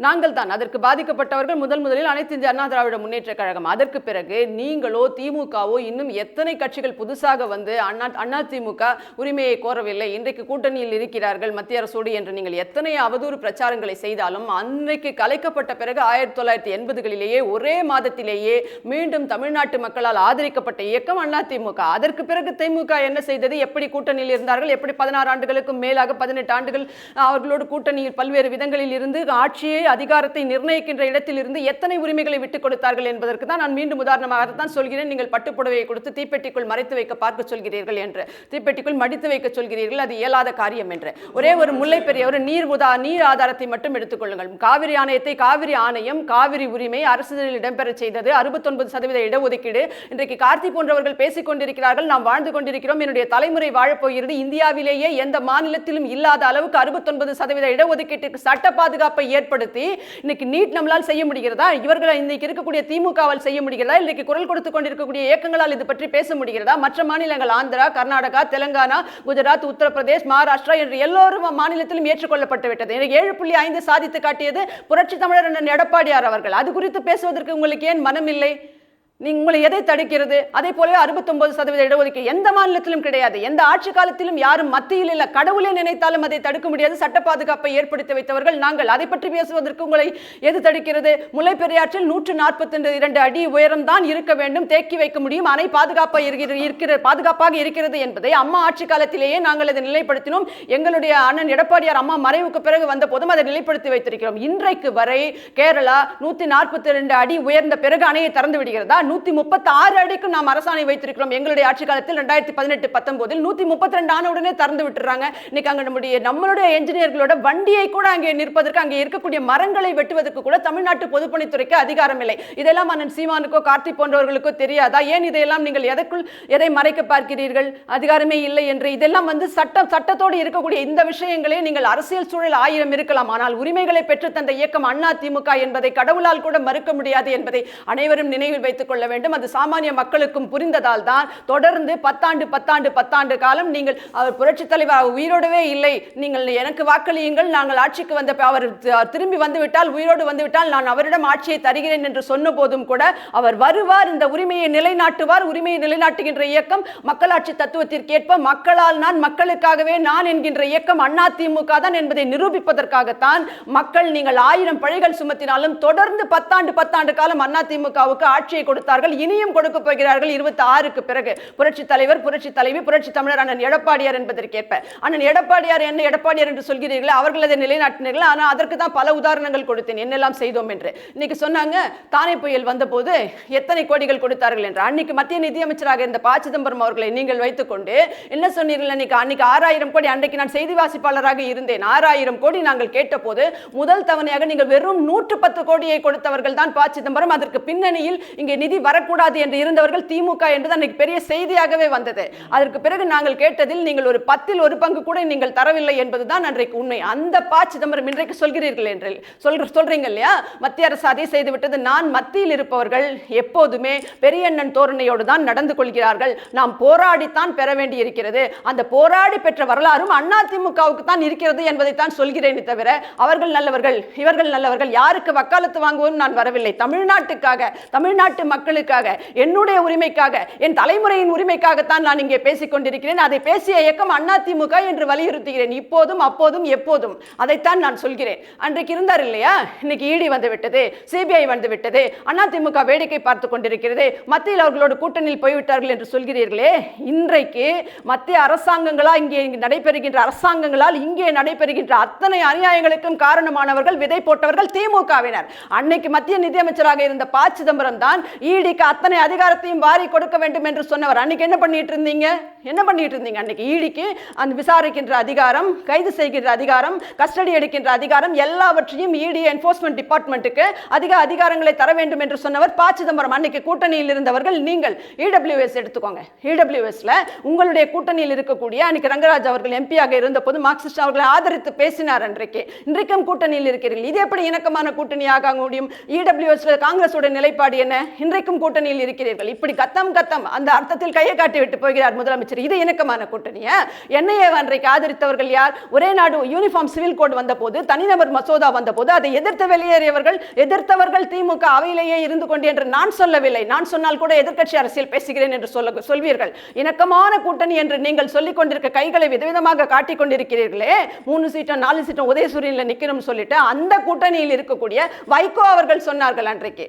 நாங்கள் தான். அதற்கு பாதிக்கப்பட்டவர்கள் முதலில் அனைத்து இந்திய அண்ணா திராவிட முன்னேற்ற கழகம். அதற்கு பிறகு நீங்களோ திமுகவோ இன்னும் எத்தனை கட்சிகள் புதுசாக வந்து அண்ணா திமுக உரிமையை கோரவில்லை, இன்றைக்கு கூட்டணியில் இருக்கிறார்கள் மத்திய அரசோடு என்று நீங்கள் எத்தனை அவதூறு பிரச்சாரங்களை செய்தாலும், அன்றைக்கு கலைக்கப்பட்ட பிறகு 1980களிலேயே ஒரே மாதத்திலேயே மீண்டும் தமிழ்நாட்டு மக்களால் ஆதரிக்கப்பட்ட இயக்கம் அதிமுக. அதற்கு பிறகு திமுக என்ன செய்தது, எப்படி கூட்டணியில் இருந்தார்கள், எப்படி 16 ஆண்டுகளுக்கும் மேலாக 18 ஆண்டுகள் அவர்களோடு கூட்டணியில் பல்வேறு விதங்களில் இருந்து ஆட்சியை அதிகாரத்தை நிர்ணயிக்கின்ற இடத்தில் இருந்து எத்தனை உரிமைகளை விட்டுக் கொடுத்தார்கள் என்பதற்கு தான் நான் மீண்டும் உதாரணமாகத்தான் சொல்கிறேன். நீங்கள் பட்டுப்புடவையை கொடுத்து தீப்பெட்டிக்குள் மறைத்து வைக்க பார்க்க சொல்கிறீர்கள் என்று, தீப்பெட்டிக்குள் மடித்து வைக்க சொல்கிறீர்கள், அது இயலாத காரியம் என்று. ஒரே ஒரு முல்லை பெரிய ஒரு நீர் ஆதாரத்தை மட்டும் எடுத்துக்கொள்ளுங்கள். காவிரி ஆணையத்தை காவிரி ஆணையம் காவிரி உரிமை அரசியலில் இடம்பெற செய்தது. 69% இடஒதுக்கீடு. இன்றைக்கு கார்த்தி போன்றவர்கள் பேசிக் கொண்டிருக்கிறார்கள், நாம் வாழ்ந்து கொண்டிருக்கிறோம், என்னுடைய தலைமுறை வாழப்போகிறது. இந்தியாவிலேயே எந்த மாநிலத்திலும் இல்லாத அளவுக்கு 69% இடஒதுக்கீட்டுக்கு சட்ட பாதுகாப்பை ஏற்படுத்தி இன்னைக்கு நீட் நம்மளால் செய்ய முடிகிறதா? இவர்கள் இன்னைக்கு இருக்கக்கூடிய திமுகவால் செய்ய முடிகிறதா? இன்னைக்கு குரல் கொடுத்துக் கொண்டிருக்கக்கூடிய இயக்கங்களால் இது பற்றி பேச முடிகிறதா? மற்ற மாநிலங்கள் ஆந்திரா, கர்நாடகா, தெலுங்கானா, குஜராத், உத்தரப்பிரதேஷ், மகாராஷ்டிரா என்று எல்லோரும் மாநிலத்திலும் ஏற்றுக்கொள்ளப்பட்டு விட்டது. 7.5 சாதித்து காட்டியது புரட்சி தமிழர் அண்ணன் எடப்பாடியார் அவர்கள். அது குறித்து பேசுவதற்கு உங்களுக்கு ஏன் மனம் இல்லை? உங்களை எதை தடுக்கிறது? அதே போலவே 69% இடஒதுக்கீடு எந்த மாநிலத்திலும் கிடையாது. எந்த ஆட்சி காலத்திலும் யாரும் மத்தியில் இல்ல, கடவுளே நினைத்தாலும் அதை தடுக்க முடியாது. சட்ட பாதுகாப்பை ஏற்படுத்தி வைத்தவர்கள் நாங்கள். அதை பற்றி பேசுவதற்கு உங்களை எது தடுக்கிறது? முல்லை பெரியாற்றில் 142 அடி உயரம் தான் இருக்க வேண்டும், தேக்கி வைக்க முடியும், அணை பாதுகாப்பாக இருக்கிறது என்பதை அம்மா ஆட்சி காலத்திலேயே நாங்கள் அதை நிலைப்படுத்தினோம். எங்களுடைய அண்ணன் எடப்பாடியார் அம்மா மறைவுக்கு பிறகு வந்த போதும் அதை நிலைப்படுத்தி வைத்திருக்கிறோம். இன்றைக்கு வரை கேரளா 142 அடி உயர்ந்த பிறகு அணையை திறந்து விடுகிறதா? 136 அடிக்கு நாம் அரசாணை வைத்திருக்கிறோம். எங்களுடைய ஆட்சி காலத்தில் 2018-19 132 ஆனவுடனே திறந்து விட்டுறாங்க. இன்னைக்கு அங்க நம்மளுடைய என்ஜினியர்களோட வண்டியை கூட அங்கே நிற்பதற்கு, அங்கே இருக்கக்கூடிய மரங்களை வெட்டுவதற்கு கூட தமிழ்நாட்டு பொதுப்பணித்துறைக்கு அதிகாரம் இல்லை. இதெல்லாம் அண்ணன் சீமானுக்கோ கார்த்தி போன்றவர்களுக்கோ தெரியாதா? ஏன் இதையெல்லாம் நீங்கள் எதை மறைக்க பார்க்கிறீர்கள்? அதிகாரமே இல்லை என்று. இதெல்லாம் சட்டத்தோடு இருக்கக்கூடிய இந்த விஷயங்களே. நீங்கள் அரசியல் சூழல் 1000 இருக்கலாம், ஆனால் உரிமைகளை பெற்று தந்த இயக்கம் அண்ணா திமுக என்பதை கடவுளால் கூட மறுக்க முடியாது என்பதை அனைவரும் நினைவில் வைத்துக் கொள்ள வேண்டும். அது சாமானிய மக்களுக்கும் புரிந்ததால் தான் தொடர்ந்து 10 ஆண்டு காலம் நீங்கள் அவர் புரட்சி தலைவர் உயிரோடவே இல்லை, நீங்கள் எனக்கு வாக்களியுங்கள், நாங்கள் ஆட்சிக்கு வந்த அவர் திரும்பி வந்துவிட்டால், உயிரோடு வந்துவிட்டால் நான் அவரிடம் ஆட்சியை தருகிறேன் என்று சொன்ன போதும் கூட அவர் வருவார், இந்த உரிமையை நிலைநாட்டுவார். உரிமையை நிலைநாட்டுகின்ற இயக்கம் மக்களாட்சி தத்துவத்திற்கேற்ப மக்களால் நான் மக்களுக்காகவே நான் என்கின்ற இயக்கம் அண்ணா திமுக தான் என்பதை நிரூபிப்பதற்காகத்தான் மக்கள் நீங்கள் 1000 பழிகள் சுமத்தினாலும் தொடர்ந்து 10 ஆண்டு காலம் அண்ணா திமுகவுக்கு ஆட்சியை கொடுத்தார்கள். இனியும் கொடுக்க போகிறார்கள் 26க்கு பிறகு. புரட்சி தலைவர், புரட்சி தலைவி, புரட்சி தமிழர் அண்ணன் எடப்பாடியார் என்பதற்கேற்ப. அண்ணன் எடப்பாடியார் என்ன எடப்பாடியார் என்று சொல்கிறீர்கள், அவர்கள் அதை நிலைநாட்டினீர்கள். ஆனால் அதற்கு தான் பல உதாரணங்கள் கொடுத்தேன் என்னெல்லாம் செய்தோம் என்று. இன்னைக்கு சொன்னாங்க தானே புயல் வந்த போது எத்தனை கோடிகள் கொடுத்தார்கள் என்று. அன்னைக்கு மத்திய நிதியமைச்சராக இருந்த ப. சிதம்பரம் அவர்களை நீங்கள் வைத்துக்கொண்டு என்ன சொன்னீர்கள்? அன்னைக்கு 6000 கோடி. அன்றைக்கு நான் செய்தி வாசிப்பாளராக இருந்தேன். 6000 கோடி நாங்கள் கேட்ட போது முதல் தவணையாக நீங்கள் வெறும் 110 கோடியை கொடுத்தவர்கள் தான் ப. சிதம்பரம். அதற்கு பின்னணியில் இங்கே நிதி வரக்கூடாது என்று இருந்தவர்கள் திமுக என்று அன்னைக்கு பெரிய செய்தியாகவே வந்தது. அதற்கு பிறகு நாங்கள் கேட்டதில் நீங்கள் ஒரு 10ல் 1 பங்கு கூட நீங்கள் தரவில்லை என்பதுதான் அன்றைக்கு உண்மை. அந்த ப. சிதம்பரம் இன்றைக்கு சொல்கிறீர்கள் என்று சொல்றீங்க இல்லையா? மத்திய அரசு அதை செய்துவிட்டது. நான் மத்தியில் இருப்பவர்கள் எப்போதுமே பெரியண்ணன் தோரணையோடு தான் நடந்து கொள்கிறார்கள். நாம் போராடித்தான் பெற வேண்டி இருக்கிறது. அந்த போராடி பெற்ற வரலாறும் அதிமுகவுக்கு தான் இருக்கிறது என்பதை தான் சொல்கிறேனே தவிர அவர்கள் நல்லவர்கள் இவர்கள் நல்லவர்கள் யாருக்கு வக்காலத்து வாங்குவோம் நான் வரவில்லை. தமிழ்நாட்டுக்காக, தமிழ்நாட்டு மக்களுக்காக, என்னுடைய உரிமைக்காக, என் தலைமுறையின் உரிமைக்காகத்தான் நான் இங்கே பேசிக் கொண்டிருக்கிறேன். அதை பேசிய இயக்கம் அதிமுக என்று வலியுறுத்துகிறேன். இப்போதும் அப்போதும் எப்போதும் அதைத்தான் நான் சொல்கிறேன். அன்றைக்கு இருந்தார் இல்லையா, இன்னைக்கு இடி வந்து விட்டது, சிபிஐ வந்து விட்டது, அதிமுக வேடிக்கை பார்த்து கொண்டிருக்கிறது, மத்தியில் அவர்களோடு கூட்டணியில் போய்விட்டார்கள் என்று சொல்கிறீர்களே. இன்றைக்கு மத்திய அரசாங்கங்களா இங்கே நடைபெறுகின்ற அரசாங்கங்களால் இங்கே நடைபெறுகின்ற அத்தனை அநியாயங்களுக்கும் காரணமானவர்கள், விதை போட்டவர்கள் திமுகவினர். அன்னைக்கு மத்திய நிதியமைச்சராக இருந்த ப. சிதம்பரம் தான் ஈடிக்கு அத்தனை அதிகாரத்தையும் வாரி கொடுக்க வேண்டும் என்று சொன்னவர். அன்னைக்கு என்ன பண்ணிட்டு இருந்தீங்க? அன்னைக்கு ஈடிக்கு அந்த விசாரிக்கின்ற அதிகாரம், கைது செய்கின்ற அதிகாரம், கஸ்டடி எடுக்கின்ற அதிகாரம் எல்லாவற்றையும் இடி என்ஃபோர்ஸ்மென்ட் டிபார்ட்மெண்ட்டுக்கு அதிக அதிகாரங்களை தர வேண்டும் என்று சொன்னவர் ப. சிதம்பரம். அன்னைக்கு கூட்டணியில் இருந்தவர்கள் நீங்கள். இடபிள்யூஎஸ் எடுத்துக்கோங்க. இடபிள்யூஎஸ்ல உங்களுடைய கூட்டணியில் இருக்கக்கூடிய அன்னைக்கு ரங்கராஜ் அவர்கள் எம்பியாக இருந்த போது மார்க்சிஸ்ட் அவர்களை ஆதரித்து பேசினார். இன்றைக்கும் கூட்டணியில் இருக்கிறீர்கள். இது எப்படி இணக்கமான கூட்டணியாக முடியும்? இடபிள்யூஎஸ்ல காங்கிரஸோட நிலைப்பாடு என்ன? இன்றைக்கும் கூட்டணியில் இருக்கிறீர்கள். இப்படி கத்தம் அந்த அர்த்தத்தில் கையை காட்டி விட்டு போகிறார் முதலமைச்சர். இது இணக்கமான கூட்டணியா? என்ஐஏ அன்றைக்கு ஆதரித்தவர்கள் யார்? ஒரே நாடு யூனிஃபார்ம் சிவில் கோட் வந்த போது, தனிநபர் மசோதா வந்த போது அதை எதிர்த்து வெளியேறியவர்கள், எதிர்த்தவர்கள் திமுக அவையிலேயே இருந்து கொண்டு என்று நான் சொல்லவில்லை. நான் சொன்னால் கூட எதிர்க்கட்சி அரசியல் பேசுகிறேன் என்று சொல்வீர்கள். இணக்கமான கூட்டணி என்று நீங்கள் சொல்லிக் கொண்டிருக்க கைகளை விதவிதமாக காட்டிக் கொண்டிருக்கிறீர்களே. 3 சீட்டும் 4 சீட்டும் உதயசூரியன்ல நிக்கணும் சொல்லிட்டு அந்த கூட்டணியில் இருக்கக்கூடிய வைகோ அவர்கள் சொன்னார்கள். அன்றைக்கு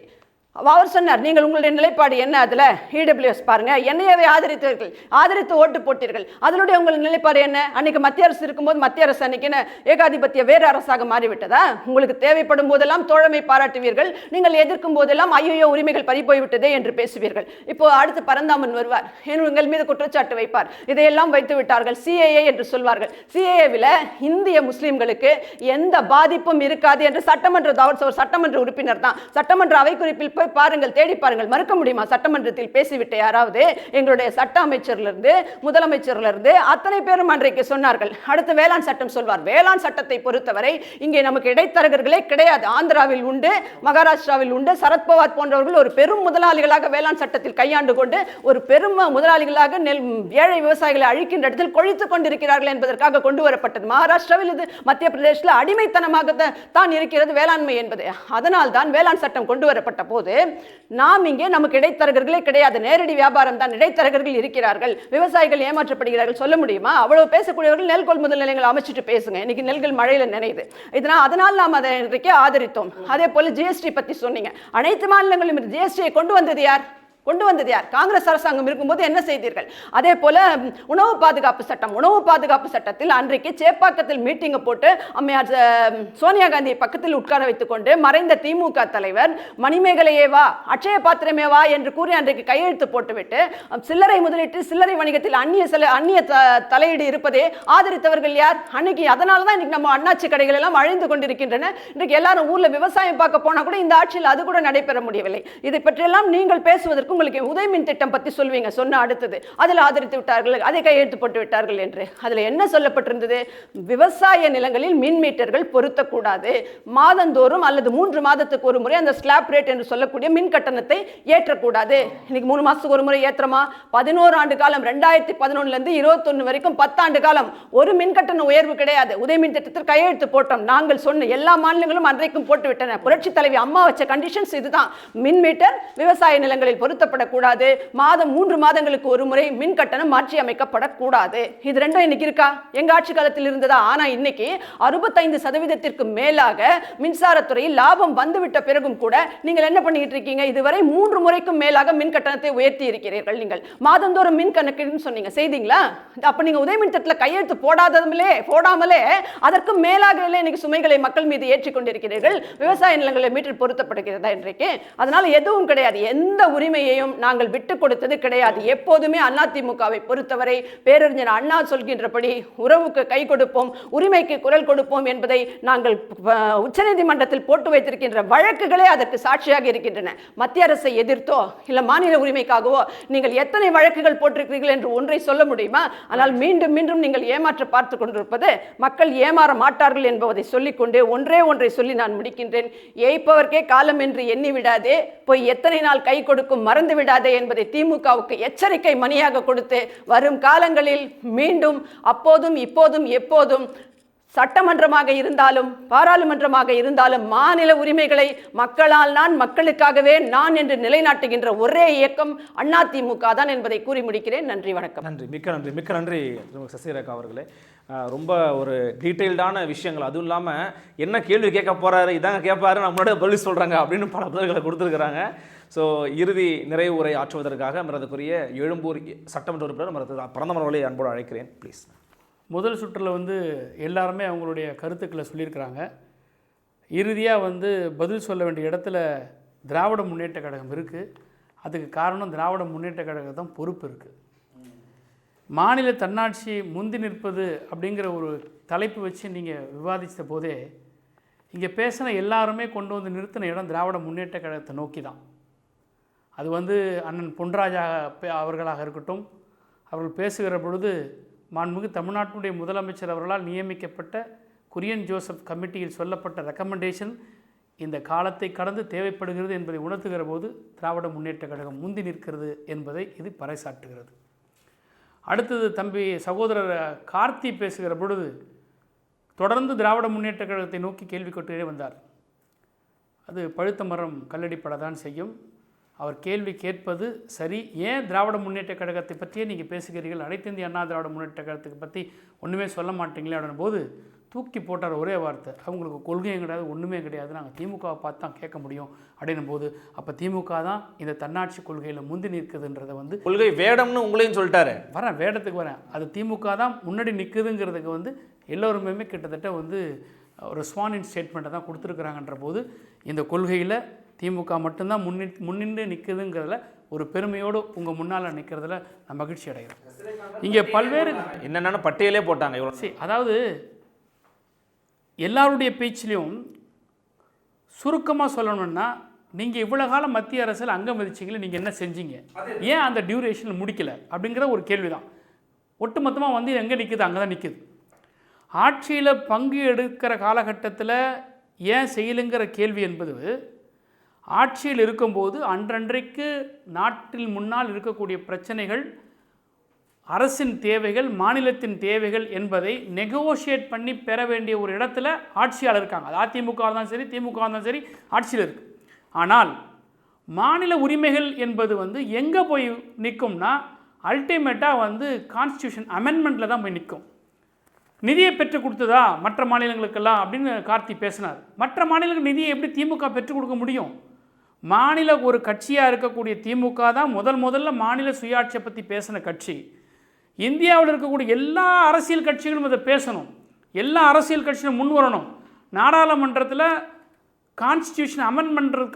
அவர் சொன்னார், நீங்கள் உங்களுடைய நிலைப்பாடு என்ன? அதுல இடபிள்யூஎஸ் பாருங்க, என்னையவே ஆதரித்தீர்கள், ஆதரித்து ஓட்டு போட்டீர்கள், அதனுடைய உங்கள் நிலைப்பாடு என்ன? அன்னைக்கு மத்திய அரசு இருக்கும்போது மத்திய அரசு அன்னைக்கு ஏகாதிபத்திய வேறு அரசாக மாறிவிட்டதா? உங்களுக்கு தேவைப்படும் போதெல்லாம் தோழமை பாராட்டுவீர்கள், நீங்கள் எதிர்க்கும் போதெல்லாம் ஐயோ உரிமைகள் பறி போய்விட்டதே என்று பேசுவீர்கள். இப்போ அடுத்து பரந்தாமன் வருவார், உங்கள் மீது குற்றச்சாட்டு வைப்பார், இதையெல்லாம் வைத்து விட்டார்கள், சிஏஏ என்று சொல்வார்கள். சிஏஏவில் இந்திய முஸ்லிம்களுக்கு எந்த பாதிப்பும் இருக்காது என்று சட்டமன்ற உறுப்பினர் தான், சட்டமன்ற அவை குறிப்பில் போய் பாருங்கள், தேடி பாருங்கள். மறுக்க முடியுமா? சட்டமன்றத்தில் பேசிவிட்ட யாராவது? எங்களுடைய சட்ட அமைச்சர்லிருந்து முதலமைச்சர்லிருந்து அத்தனை பேரும் அன்றைக்கு சொன்னார்கள். அடுத்து வேளாண் சட்டம் சொல்வார். வேளாண் சட்டத்தை பொறுத்தவரை இங்கே நமக்கு இடைத்தரகர்களே கிடையாது. ஆந்திராவில் உண்டு, மகாராஷ்டிராவில் உண்டு. சரத்பவார் போன்றவர்கள் ஒரு பெரும் முதலாளிகளாக வேளாண் சட்டத்தில் கையாண்டு கொண்டு ஒரு பெரும் முதலாளிகளாக ஏழை விவசாயிகளை அழிக்கின்ற இடத்தில் கொழித்துக் கொண்டிருக்கிறார்கள் என்பதற்காக கொண்டு வரப்பட்டது. மகாராஷ்டிராவில் இது மத்திய பிரதேசத்தில் அடிமைத்தனமாக தான் இருக்கிறது வேளாண்மை என்பது. அதனால் தான் வேளாண் சட்டம் கொண்டு வரப்பட்ட போது நாம் இங்கே நமக்கு இடைத்தரகர்களே கிடையாது, நேரடி வியாபாரம் தான், இடைத்தரகர்கள் இருக்கிறார்கள், விவசாயிகள் ஏமாற்றப்படுகிறார்கள் சொல்ல முடியுமா? அவ்வளவு பேசக்கூடியவர்கள் நெல் கொள்முதல் நிலையங்கள் அமைச்சிட்டு பேசுங்க. இன்னைக்கு நெல்கள் மழையில நினைது. அதனால் நாம் அதை இன்றைக்கு ஆதரித்தோம். அதே போல ஜிஎஸ்டி பத்தி சொன்னீங்க. அனைத்து மாநிலங்களும் ஜிஎஸ்டியை கொண்டு வந்தது யார்? காங்கிரஸ் அரசாங்கம் இருக்கும்போது என்ன செய்தீர்கள்? அதே போல உணவு பாதுகாப்பு சட்டத்தில் அன்றைக்கு சேப்பாக்கத்தில் மீட்டிங்கை போட்டு அம்மையார் சோனியா காந்தியை பக்கத்தில் உட்கார வைத்துக் கொண்டு மறைந்த திமுக தலைவர் மணிமேகலையேவா அட்சய பாத்திரமேவா என்று கூறி அன்றைக்கு கையெழுத்து போட்டுவிட்டு சில்லறை முதலீட்டு சில்லறை வணிகத்தில் அந்நிய தலையீடு இருப்பதே ஆதரித்தவர்கள் யார்? அன்னைக்கு அதனால தான் இன்னைக்கு நம்ம அண்ணாச்சி கடைகள் எல்லாம் அழிந்து கொண்டிருக்கின்றன. இன்றைக்கு எல்லாரும் ஊர்ல விவசாயம் பார்க்க போனா கூட இந்த ஆட்சியில் அது கூட நடைபெற முடியவில்லை. இதை பற்றியெல்லாம் நீங்கள் பேசுவதற்கு உங்களுக்கு உதயமின் திட்டம் பத்தி சொல்வீங்க, சொன்ன அடுத்தது அதில் ஆதரித்து விட்டார்கள், அதை கையெழுத்து போட்டு விட்டார்கள் என்று. அதுல என்ன சொல்லப்பட்டிருந்தது? விவசாய நிலங்களில் மின் மீட்டர்கள் பொருத்தக்கூடாது, மாதந்தோறும் அல்லது 3 மாதத்துக்கு ஒரு முறை அந்த ஸ்லாப் ரேட் என்று சொல்லக்கூடிய மின் கட்டணத்தை ஏற்றக்கூடாது. இன்னைக்கு 3 மாசத்துக்கு ஒரு முறை ஏற்றமா? 11 ஆண்டு காலம் 2011 இருந்து 21 வரைக்கும் 10 ஆண்டு காலம் ஒரு மின் கட்டண உயர்வு கிடையாது. உதயமின் திட்டத்தில் கையெழுத்து போட்டோம். நாங்கள் சொன்ன எல்லா மாநிலங்களும் அன்றைக்கும் போட்டு விட்டன. புரட்சி தலைவி அம்மா வச்ச கண்டிஷன்ஸ் இதுதான். மின் மீட்டர் விவசாய நிலங்களில் பொருத்தப்படக்கூடாது, மாதம் 3 மாதங்களுக்கு ஒரு முறை மின் கட்டணம் மாற்றி அமைக்கப்படக்கூடாது. இது ரெண்டும் இன்னைக்கு இருக்கா? எங்க ஆட்சி காலத்தில் இருந்ததா? ஆனா இன்னைக்கு 65% மேலாக மின்சாரத்துறையில் லாபம் வந்துவிட்ட பிறகும் கூட நீங்கள் என்ன பண்ணிட்டு இருக்கீங்க? இதுவரை 3 முறைக்கும் மேலாக மின் கட்டணத்தை உயர்த்தி இருக்கிறீர்கள். நீங்கள் மாதந்தோறும் மின் கணக்குன்னு சொன்னீங்க, செய்தீங்களா? அப்ப நீங்க உதயமின் திட்டத்தில் கையெழுத்து போடாமலே அதற்கு மேலாக இன்னைக்கு சுமைகளை மக்கள் மீது ஏற்றிக் கொண்டிருக்கிறீர்கள். விவசாய நிலங்களில் மீட்டர் பொருத்தப்படுகிறதா இன்றைக்கு? அதனால எதுவும் கிடையாது. எந்த உரிமையையும் நாங்கள் விட்டு கொடுத்தது கிடையாது. எப்போதுமே அதிமுகவை பொறுத்தவரை பேரறிஞர் அண்ணா சொல்கின்றபடி உறவுக்கு கை கொடுப்போம், உரிமைக்கு குரல் கொடுப்போம் என்பதை நாங்கள் உச்சநீதிமன்றத்தில் போட்டு வைத்திருக்கின்ற வழக்குகளே அதற்கு சாட்சியாக இருக்கின்றன. மத்திய அரசை எதிர்த்தோ இல்ல மாநில உரிமைக்காகவோ நீங்கள் எத்தனை வழக்குகள் போட்டிருக்கிறீர்கள் என்று ஒன்றை சொல்ல முடியுமா? ஆனால் மீண்டும் மீண்டும் நீங்கள் ஏமாற்ற பார்த்து கொண்டிருப்பது மக்கள் ஏமாற மாட்டார்கள் என்பதை சொல்லிக்கொண்டு ஒன்றை சொல்லி நான் முடிக்கின்றேன். ஏய்ப்பவர்க்கே காலம் என்று எண்ணி விடாதே, போய் எத்தனை நாள் கை கொடுக்கும் மறந்து விடாதே என்பதை திமுகவுக்கு எச்சரிக்கை மணியாக கொடுத்து வரும் காலங்களில் மீண்டும் அப்போதும் இப்போதும் எப்போதும் சட்டமன்றமாக இருந்தாலும் பாராளுமன்றமாக இருந்தாலும் மாநில உரிமைகளை மக்களால் நான், மக்களுக்காகவே நான் என்று நிலைநாட்டுகின்ற ஒரே இயக்கம் அதிமுக தான் என்பதை கூறி முடிக்கிறேன். நன்றி, வணக்கம். நன்றி, மிக்க நன்றி சசிரேகா அவர்களே. ரொம்ப ஒரு டீட்டெயில்டான விஷயங்கள், அதுவும் இல்லாமல் என்ன கேள்வி கேட்க போகிறாரு, இதாங்க கேட்பாரு, நான் முன்னாடியே பதில் சொல்கிறாங்க அப்படின்னு பல பதில்களை கொடுத்துருக்குறாங்க. ஸோ இறுதி நிறைவு உரை ஆற்றுவதற்காக மரியாதைக்குரிய எழும்பூர் சட்டமன்ற உறுப்பினர் பிரதமர் அவர்களை அன்போடு அழைக்கிறேன், ப்ளீஸ். முதல் சுற்றில் எல்லாருமே அவங்களுடைய கருத்துக்களை சொல்லியிருக்கிறாங்க. இறுதியாக பதில் சொல்ல வேண்டிய இடத்துல திராவிட முன்னேற்ற கழகம் இருக்குது. அதுக்கு காரணம் திராவிட முன்னேற்ற கழகம் தான் பொறுப்பு இருக்குது. மாநில தன்னாட்சி முந்தி நிற்பது அப்படிங்கிற ஒரு தலைப்பு வச்சு நீங்கள் விவாதித்த போதே இங்கே பேசின எல்லாருமே கொண்டு வந்து நிறுத்தின இடம் திராவிட முன்னேற்ற கழகத்தை நோக்கி தான். அது அண்ணன் பொன்ராஜா அவர்களாக இருக்கட்டும், அவர்கள் பேசுகிற பொழுது மாண்புமிகு தமிழ்நாட்டினுடைய முதலமைச்சர் அவர்களால் நியமிக்கப்பட்ட குரியன் ஜோசப் கமிட்டியில் சொல்லப்பட்ட ரெக்கமெண்டேஷன் இந்த காலத்தை கடந்து தேவைப்படுகிறது என்பதை உணர்த்துகிற போது திராவிட முன்னேற்ற கழகம் முந்தி நிற்கிறது என்பதை இது பறைசாற்றுகிறது. அடுத்தது தம்பி சகோதரர் கார்த்தி பேசுகிற பொழுது தொடர்ந்து திராவிட முன்னேற்ற கழகத்தை நோக்கி கேள்வி கேட்டே வந்தார். அது பழுத்த மரம் கல்லடிப்படத்தான் செய்யும். அவர் கேள்வி கேட்பது சரி. ஏன் திராவிட முன்னேற்ற கழகத்தை பற்றியே நீங்கள் பேசுகிறீர்கள், அனைத்து இந்திய அண்ணா திராவிட முன்னேற்ற கழகத்தை பற்றி ஒன்றுமே சொல்ல மாட்டீங்களே அப்படின் போது தூக்கி போட்டார் ஒரே வார்த்தை, அவங்களுக்கு கொள்கையும் கிடையாது, ஒன்றுமே கிடையாது, நாங்கள் திமுகவை பார்த்து தான் கேட்க முடியும் அப்படின்னும் போது அப்போ திமுக தான் இந்த தன்னாட்சி கொள்கையில் முந்தி நிற்குதுன்றதை கொள்கை வேடம்னு உங்களையும் சொல்லிட்டாரு. வேடத்துக்கு வரேன். அது திமுக தான் முன்னாடி நிற்குதுங்கிறதுக்கு எல்லோருமே கிட்டத்தட்ட ஒரு ஸ்வானின் ஸ்டேட்மெண்ட்டை தான் கொடுத்துருக்குறாங்கன்ற போது இந்த கொள்கையில் திமுக மட்டும்தான் முன்னின்று நிற்குதுங்கிறதுல ஒரு பெருமையோடு உங்கள் முன்னால் நிற்கிறதுல நான் மகிழ்ச்சி அடைகிறேன். இங்கே பல்வேறு என்னென்ன பட்டியலே போட்டாங்க. சரி, அதாவது எல்லாருடைய பேச்சிலையும் சுருக்கமாக சொல்லணும்னா, நீங்கள் இவ்வளோ காலம் மத்திய அரசில் அங்கம் வதிச்சிங்களே, நீங்கள் என்ன செஞ்சீங்க, ஏன் அந்த டியூரேஷனில் முடிக்கலை அப்படிங்கிற ஒரு கேள்வி தான். ஒட்டுமொத்தமாக எங்கே நிற்குது, அங்கே தான் நிற்குது. ஆட்சியில் பங்கு எடுக்கிற காலகட்டத்தில் ஏன் செய்யலுங்கிற கேள்வி என்பது ஆட்சியில் இருக்கும்போது அன்றன்றைக்கு நாட்டில் முன்னால் இருக்கக்கூடிய பிரச்சனைகள், அரசின் தேவைகள், மாநிலத்தின் தேவைகள் என்பதை நெகோஷியேட் பண்ணி பெற வேண்டிய ஒரு இடத்துல ஆட்சியாளர் இருக்காங்க. அது அதிமுக இருந்தாலும் சரி, திமுக இருந்தாலும் சரி, ஆட்சியில் இருக்குது. ஆனால் மாநில உரிமைகள் என்பது எங்கே போய் நிற்கும்னா, அல்டிமேட்டாக கான்ஸ்டியூஷன் அமெண்ட்மெண்ட்டில் தான் போய் நிற்கும். நிதியை பெற்றுக் கொடுத்ததா மற்ற மாநிலங்களுக்கெல்லாம் அப்படின்னு கார்த்தி பேசினார். மற்ற மாநிலங்களுக்கு நிதியை எப்படி திமுக பெற்றுக் கொடுக்க முடியும்? மாநில ஒரு கட்சியாக இருக்கக்கூடிய திமுக தான் முதல்ல மாநில சுயாட்சியை பற்றி பேசின கட்சி. இந்தியாவில் இருக்கக்கூடிய எல்லா அரசியல் கட்சிகளும் இதை பேசணும். எல்லா அரசியல் கட்சிகளும் முன் வரணும். நாடாளுமன்றத்தில் கான்ஸ்டியூஷன்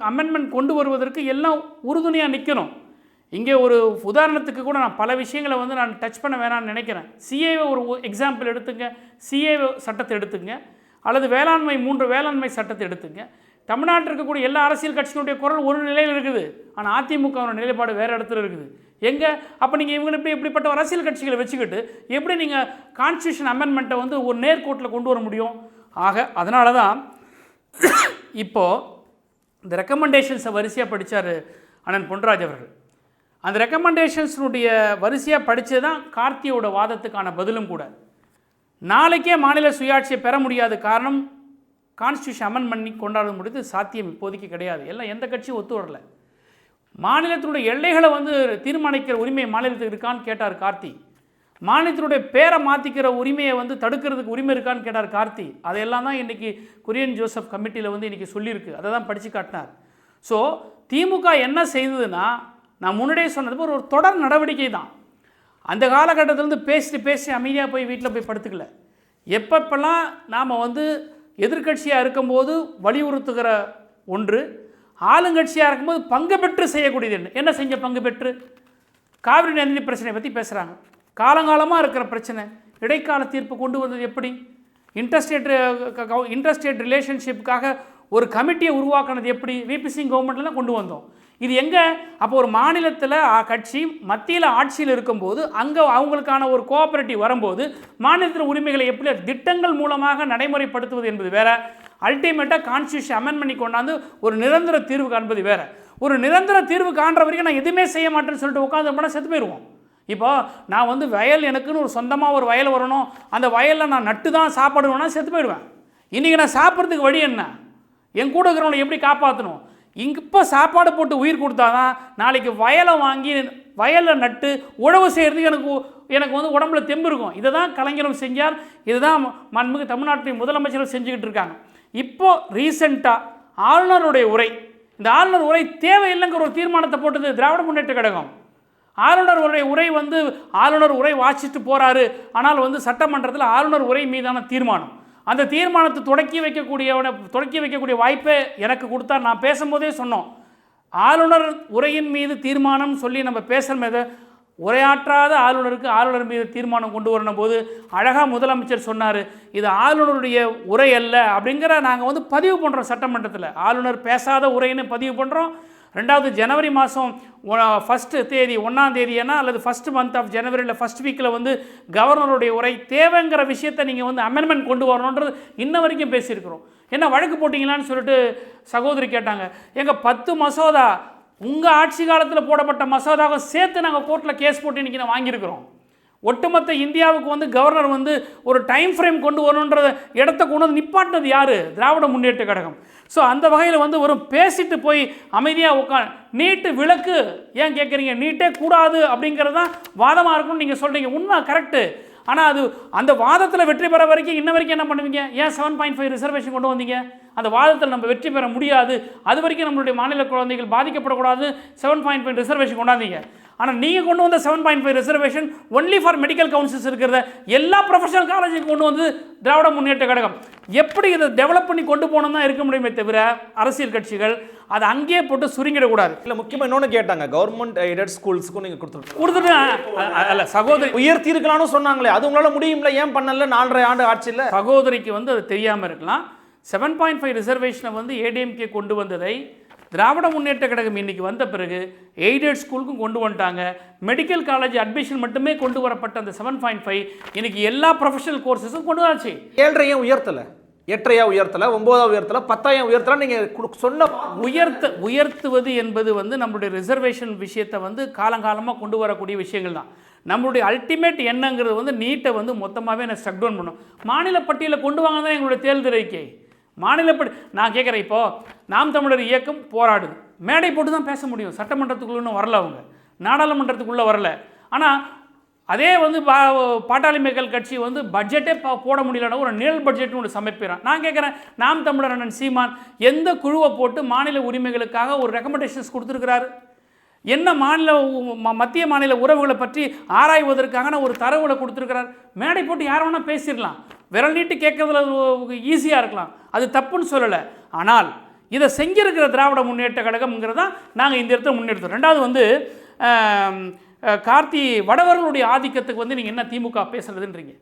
அமெண்ட்மெண்ட் கொண்டு வருவதற்கு எல்லாம் உறுதுணையாக நிற்கணும். இங்கே ஒரு உதாரணத்துக்கு கூட நான் பல விஷயங்களை நான் டச் பண்ண வேணாம்னு நினைக்கிறேன். சிஏ ஒரு எக்ஸாம்பிள் எடுத்துங்க, சிஏ சட்டத்தை எடுத்துங்க, அல்லது வேளாண்மை 3 வேளாண்மை சட்டத்தை எடுத்துங்க. தமிழ்நாட்டில் இருக்கக்கூடிய எல்லா அரசியல் கட்சிகளுடைய குரல் ஒரு நிலையில் இருக்குது, ஆனால் அதிமுகவோட நிலைப்பாடு வேறு இடத்துல இருக்குது. எங்கே அப்போ நீங்கள் இவங்க இப்படிப்பட்ட அரசியல் கட்சிகளை வச்சுக்கிட்டு எப்படி நீங்கள் கான்ஸ்டியூஷன் அமெண்ட்மெண்ட்டை ஒரு நேர்கோட்டில் கொண்டு வர முடியும்? ஆக அதனால தான் இப்போது இந்த ரெக்கமெண்டேஷன்ஸை வரிசையாக படித்தார் அண்ணன் பொன்ராஜ் அவர்கள். அந்த ரெக்கமெண்டேஷன்ஸுடைய வரிசையாக படித்தது தான் கார்த்தியோட வாதத்துக்கான பதிலும் கூட. நாளைக்கே மாநில சுயாட்சியை பெற முடியாத காரணம் கான்ஸ்டியூஷன் அமெண்ட் பண்ணி கொண்டாட முடியுது சாத்தியம் இப்போதைக்கு கிடையாது. எல்லாம் எந்த கட்சியும் ஒத்து வரல. மாநிலத்தினுடைய எல்லைகளை தீர்மானிக்கிற உரிமை மாநிலத்துக்கு இருக்கான்னு கேட்டார் கார்த்தி. மாநிலத்தினுடைய பேரை மாற்றிக்கிற உரிமையை தடுக்கிறதுக்கு உரிமை இருக்கான்னு கேட்டார் கார்த்தி. அதையெல்லாம் தான் இன்றைக்கி குரியன் ஜோசப் கமிட்டியில் இன்றைக்கி சொல்லியிருக்கு. அதை தான் படித்து காட்டினார். ஸோ திமுக என்ன செய்ததுன்னா, நான் முன்னாடியே சொன்னது ஒரு தொடர் நடவடிக்கை தான். அந்த காலகட்டத்திலேருந்து பேசி அமைதியாக போய் வீட்டில் போய் படுத்துக்கல. எப்பப்பெல்லாம் நாம் எதிர்கட்சியாக இருக்கும்போது வலியுறுத்துகிற ஒன்று, ஆளுங்கட்சியாக இருக்கும்போது பங்கு பெற்று செய்யக்கூடியது என்ன செஞ்ச பங்கு பெற்று காவிரி நதி பிரச்சனை பற்றி பேசுகிறாங்க. காலங்காலமாக இருக்கிற பிரச்சனை, இடைக்கால தீர்ப்பு கொண்டு வந்தது எப்படி? இன்டர்ஸ்டேட் ரிலேஷன்ஷிப்புக்காக ஒரு கமிட்டியை உருவாக்கினது எப்படி? விபி சிங் கவர்மெண்ட்டில் தான் கொண்டு வந்தோம். இது எங்கே? அப்போ ஒரு மாநிலத்தில் கட்சி மத்தியில் ஆட்சியில் இருக்கும்போது அங்கே அவங்களுக்கான ஒரு கோஆபரேட்டிவ் வரும்போது மாநிலத்தின் உரிமைகளை எப்படி திட்டங்கள் மூலமாக நடைமுறைப்படுத்துவது என்பது வேற, அல்டிமேட்டாக கான்ஸ்டியூஷன் அமெண்ட் பண்ணி கொண்டாந்து ஒரு நிரந்தர தீர்வு காண்பது வேற. ஒரு நிரந்தர தீர்வு காண்ற வரைக்கும் நான் எதுவுமே செய்ய மாட்டேன்னு சொல்லிட்டு உட்காந்து போனால் செத்து போயிடுவோம். இப்போ நான் வந்து வயல் எனக்குன்னு ஒரு சொந்தமாக ஒரு வயல் வரணும், அந்த வயலில் நான் நட்டு தான் சாப்பிடுவேன்னா செத்து போயிடுவேன். இன்றைக்கி நான் சாப்பிட்றதுக்கு வழி என்ன? என் கூட இருக்கிறவனை எப்படி காப்பாற்றணும்? இப்போ சாப்பாடு போட்டு உயிர் கொடுத்தாதான் நாளைக்கு வயலை வாங்கி வயலில் நட்டு உழவு செய்கிறதுக்கு எனக்கு வந்து உடம்புல தெம்பு இருக்கும். இதை தான் கலைஞரும் செஞ்சார், இதுதான் மாண்புமிகு தமிழ்நாட்டின் முதலமைச்சரும் செஞ்சுக்கிட்டு இருக்காங்க. இப்போது ரீசெண்டாக ஆளுநருடைய உரை, இந்த ஆளுநர் உரை தேவையில்லைங்கிற ஒரு தீர்மானத்தை போட்டது திராவிட முன்னேற்ற கழகம். ஆளுநர் உரை வந்து ஆளுநர் உரை வாசிச்சுட்டு போகிறாரு, ஆனால் வந்து சட்டமன்றத்தில் ஆளுநர் உரை மீதான தீர்மானம், அந்த தீர்மானத்தை தொடக்கி வைக்கக்கூடிய வாய்ப்பை எனக்கு கொடுத்தா. நான் பேசும்போதே சொன்னோம், ஆளுநர் உரையின் மீது தீர்மானம் சொல்லி நம்ம பேசுகிற உரையாற்றாத ஆளுநர் மீது தீர்மானம் கொண்டு வரணும் போது அழகாக முதலமைச்சர் சொன்னார், இது ஆளுநருடைய உரை அல்ல அப்படிங்கிற நாங்கள் வந்து பதிவு பண்ணுறோம் சட்டமன்றத்தில். ஆளுநர் பேசாத உரைன்னு பதிவு பண்ணுறோம். 2வது ஜனவரி மாதம் 1 தேதி 1ஆம் தேதினா அல்லது ஃபஸ்ட் மந்த் ஆஃப் ஜனவரியில் ஃபஸ்ட் வீக்கில் வந்து கவர்னருடைய உரை தேவைங்கிற விஷயத்தை நீங்கள் வந்து அமெண்ட்மெண்ட் கொண்டு வரணுன்றது இன்ன வரைக்கும் பேசியிருக்கிறோம். என்ன வழக்கு போட்டிங்களான்னு சொல்லிட்டு சகோதரி கேட்டாங்க. எங்கள் 10 மசோதா உங்கள் ஆட்சி காலத்தில் போடப்பட்ட மசோதாவை சேர்த்து நாங்கள் கோர்ட்டில் கேஸ் போட்டு இன்றைக்கி நான் வாங்கியிருக்கிறோம். ஒட்டுமொத்த இந்தியாவுக்கு வந்து கவர்னர் வந்து ஒரு டைம் ஃப்ரேம் கொண்டு வரணுன்ற இடத்த கொண்டு வந்து நிப்பாட்டினது யார்? திராவிட முன்னேற்ற கழகம். ஸோ அந்த வகையில் வந்து ஒரு பேசிட்டு போய் அமைதியாக நீட்டு விலக்கு ஏன் கேட்குறீங்க? நீட்டே கூடாது அப்படிங்கிறது தான் வாதமாக இருக்கும்னு நீங்கள் சொல்கிறீங்க. உண்மை, கரெக்டு. ஆனால் அது அந்த வாதத்தில் வெற்றி பெற வரைக்கும் இன்ன வரைக்கும் என்ன பண்ணுவீங்க? ஏன் 7.5 ரிசர்வேஷன் கொண்டு வந்தீங்க? அந்த வாதத்தில் நம்ம வெற்றி பெற முடியாது, அது வரைக்கும் நம்மளுடைய மாநில குழந்தைகள் பாதிக்கப்படக்கூடாது, 7.5 ரிசர்வேஷன் கொண்டாந்தீங்க. ஆனால் நீங்கள் கொண்டு வந்த 7.5 reservation only for medical councils இருக்கிறத எல்லா ப்ரொஃபஷனல் காலேஜுக்கு கொண்டு வந்து திராவிட முன்னேற்ற கழகம் எப்படி இதை டெவலப் பண்ணி கொண்டு போனோம் தான் இருக்க முடியுமே தவிர அரசியல் கட்சிகள் அதை அங்கேயே போட்டு சுருங்கிடக்கூடாது. இல்லை, முக்கியமாக இன்னொன்று கேட்டாங்க, கவர்மெண்ட் எய்டட் ஸ்கூல்ஸுக்கும் நீங்கள் கொடுத்துட்டு அல்ல சகோதரி உயர்த்தி இருக்கலாம்னு சொன்னாங்களே, அது உங்களால் முடியும்ல, ஏன் பண்ணல? 4.5 ஆண்டு ஆட்சியில் சகோதரிக்கு வந்து அது தெரியாமல் இருக்கலாம். 7.5 ரிசர்வேஷனை வந்து ஏடிஎம்கே கொண்டு வந்ததை திராவிட முன்னேற்ற கழகம் இன்றைக்கி வந்த பிறகு எய்டட் ஸ்கூலுக்கும் கொண்டு வந்துட்டாங்க. மெடிக்கல் காலேஜ் அட்மிஷன் மட்டுமே கொண்டு வரப்பட்ட அந்த 7.5 இன்றைக்கி எல்லா ப்ரொஃபஷனல் கோர்சஸும் கொண்டு வந்தாச்சு. 7.5 உயர்த்தலை, 8.5 உயர்த்தலை, 9 உயர்த்தலை, 10 உயர்த்தலை. நீங்கள் சொன்ன உயர்த்துவது என்பது வந்து நம்மளுடைய ரிசர்வேஷன் விஷயத்தை வந்து காலங்காலமாக கொண்டு வரக்கூடிய விஷயங்கள் தான். நம்மளுடைய அல்டிமேட் என்னங்கிறது வந்து நீட்டை வந்து மொத்தமாகவே நான் ஸ்டக் டவுன் பண்ணோம். மாநில பட்டியலை கொண்டு வாங்க தான் எங்களுடைய தேர்தல் அறிக்கை. நான் கேட்குறேன், இப்போது நாம் தமிழர் இயக்கம் போராடுது, மேடை போட்டு தான் பேச முடியும். சட்டமன்றத்துக்குள்ளே வரல, அவங்க நாடாளுமன்றத்துக்குள்ளே வரல. ஆனால் அதே வந்து பாட்டாளி மக்கள் கட்சி வந்து பட்ஜெட்டே போட முடியலன்னா ஒரு நிழல் பட்ஜெட்னு ஒன்று சமைப்பிறான். நான் கேட்குறேன், நாம் தமிழர் அண்ணன் சீமான் எந்த குழுவை போட்டு மாநில உரிமைகளுக்காக ஒரு ரெக்கமெண்டேஷன்ஸ் கொடுத்துருக்கிறாரு? என்ன மத்திய மாநில உறவுகளை பற்றி ஆராய்வதற்கான ஒரு தரவுகளை கொடுத்துருக்கிறார்? மேடை போட்டு யார் வேணால் பேசிடலாம், விரல் நீட்டு கேட்கறதுல ஈஸியாக இருக்கலாம், அது தப்புன்னு சொல்லலை. ஆனால் இதை செஞ்சிருக்கிற திராவிட முன்னேற்ற கழகம்ங்கிறது தான் நாங்கள் இந்த இடத்துல முன்னெடுத்தோம். 2வது வந்து கார்த்தி வடவர்களுடைய ஆதிக்கத்துக்கு வந்து நீங்கள் என்ன திமுக பேசுறதுன்றீங்க.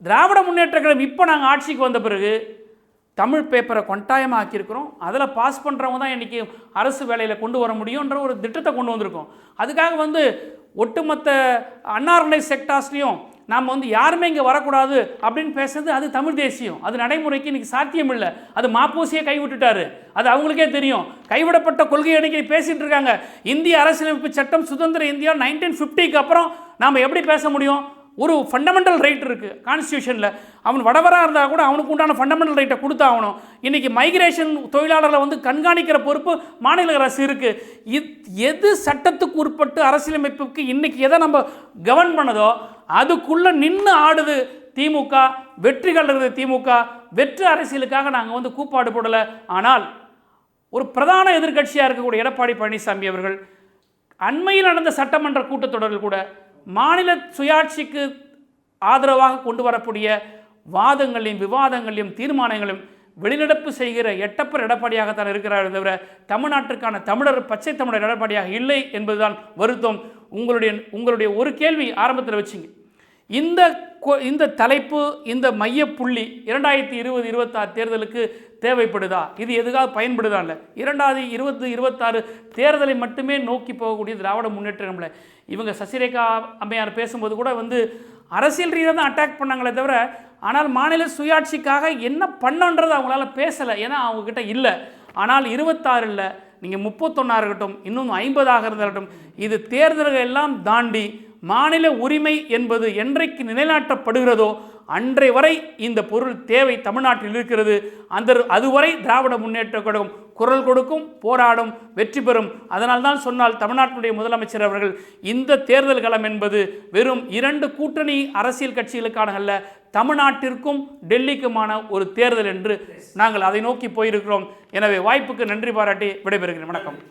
திராவிட முன்னேற்ற கழகம் இப்போ நாங்கள் ஆட்சிக்கு வந்த பிறகு தமிழ் பேப்பரை கொண்டாயமாக ஆக்கியிருக்கிறோம். அதில் பாஸ் பண்ணுறவங்க தான் இன்றைக்கி அரசு வேலையில் கொண்டு வர முடியுன்ற ஒரு திட்டத்தை கொண்டு வந்திருக்கோம். அதுக்காக வந்து ஒட்டுமொத்த அன்ஆர்கனைஸ் செக்டார்ஸ்லையும் நாம் வந்து யாருமே இங்கே வரக்கூடாது அப்படின்னு பேசுறது அது தமிழ் தேசியம். அது நடைமுறைக்கு இன்றைக்கி சாத்தியம் இல்லை. அது மாப்போசியை கைவிட்டுட்டாரு, அது அவங்களுக்கே தெரியும். கைவிடப்பட்ட கொள்கை அன்றைக்கி பேசிகிட்டு இருக்காங்க. இந்திய அரசியலமைப்பு சட்டம் சுதந்திர இந்தியா 1950க்கு அப்புறம் நாம் எப்படி பேச முடியும்? ஒரு ஃபண்டமெண்டல் ரைட் இருக்குது கான்ஸ்டியூஷனில். அவன் வடவராக இருந்தால் கூட அவனுக்கு உண்டான ஃபண்டமெண்டல் ரைட்டை கொடுத்தாகணும். இன்றைக்கி மைக்ரேஷன் தொழிலாளர்களை வந்து கண்காணிக்கிற பொறுப்பு மாநில அரசு இருக்குது. எது சட்டத்துக்கு உட்பட்டு அரசியலமைப்புக்கு இன்றைக்கி எதை நம்ம கவர்ன் பண்ணதோ அதுக்குள்ளே நின்று ஆடுது திமுக. வெற்றி கல்றது திமுக. வெற்று அரசியலுக்காக நாங்கள் வந்து கூப்பாடு போடலை. ஆனால் ஒரு பிரதான எதிர்க்கட்சியாக இருக்கக்கூடிய எடப்பாடி பழனிசாமி அவர்கள் அண்மையில் நடந்த சட்டமன்ற கூட்டத்தொடரில் கூட மாநில சுயாட்சிக்கு ஆதரவாக கொண்டு வரக்கூடிய வாதங்களையும் விவாதங்களையும் தீர்மானங்களையும் வெளிநடப்பு செய்கிற எட்டப்பர் எடப்பாடியாகத்தான் இருக்கிறார் தவிர தமிழ்நாட்டிற்கான தமிழர் பச்சை தமிழர் எடப்பாடியாக இல்லை என்பதுதான் வருத்தம். உங்களுடைய ஒரு கேள்வி ஆரம்பத்தில் வச்சிங்க, இந்த தலைப்பு, இந்த மையப்புள்ளி 2020-26 தேர்தலுக்கு தேவைப்படுதா? இது எதுக்காக பயன்படுதா? இல்லை. 2026 தேர்தலை மட்டுமே நோக்கி போகக்கூடிய திராவிட முன்னேற்றம் இல்லை. இவங்க சசிரேகா அம்மையார் பேசும்போது கூட வந்து அரசியல் ரீதியாக தான் அட்டாக் பண்ணாங்களே தவிர, ஆனால் மாநில சுயாட்சிக்காக என்ன பண்ணன்றது அவங்களால பேசலை. ஏன்னா அவங்கக்கிட்ட இல்லை. ஆனால் 26 நீங்கள் 31 இருக்கட்டும், இன்னும் 50 இருந்தாகட்டும், இது தேர்தல்கள் எல்லாம் தாண்டி மாநில உரிமை என்பது என்றைக்கு நிலைநாட்டப்படுகிறதோ அன்றை வரை இந்த பொருள் தேவை தமிழ்நாட்டில் இருக்கிறது. அதுவரை திராவிட முன்னேற்ற கழகம் குரல் கொடுக்கும், போராடும், வெற்றி பெறும். அதனால்தான் சொன்னால் தமிழ்நாட்டினுடைய முதலமைச்சர் அவர்கள் இந்த தேர்தல் களம் என்பது வெறும் 2 கூட்டணி அரசியல் கட்சிகளுக்கான அல்ல, தமிழ்நாட்டிற்கும் டெல்லிக்குமான ஒரு தேர்தல் என்று நாங்கள் அதை நோக்கி போயிருக்கிறோம். எனவே வாய்ப்புக்கு நன்றி பாராட்டி விடைபெறுகிறேன். வணக்கம்.